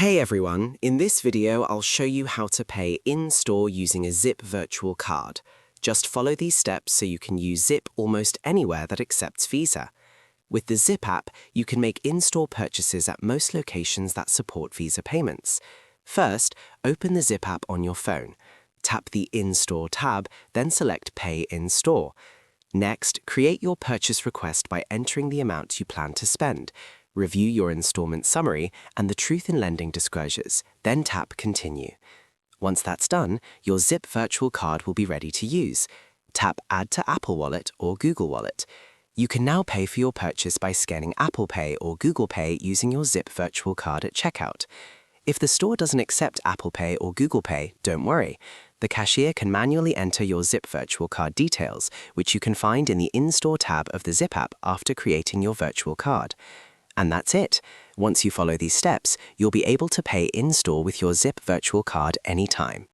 Hey everyone, in this video I'll show you how to pay in-store using a Zip virtual card. Just follow these steps so you can use Zip almost anywhere that accepts Visa. With the Zip app, you can make in-store purchases at most locations that support Visa payments. First, open the Zip app on your phone. Tap the In-Store tab, then select Pay in-Store. Next, create your purchase request by entering the amount you plan to spend. Review your installment summary and the truth in lending disclosures, then tap Continue. Once that's done, your Zip virtual card will be ready to use. Tap Add to Apple Wallet or Google Wallet. You can now pay for your purchase by scanning Apple Pay or Google Pay using your Zip virtual card at checkout. If the store doesn't accept Apple Pay or Google Pay, don't worry. The cashier can manually enter your Zip virtual card details, which you can find in the In-Store tab of the Zip app after creating your virtual card. And that's it. Once you follow these steps, you'll be able to pay in-store with your Zip virtual card anytime.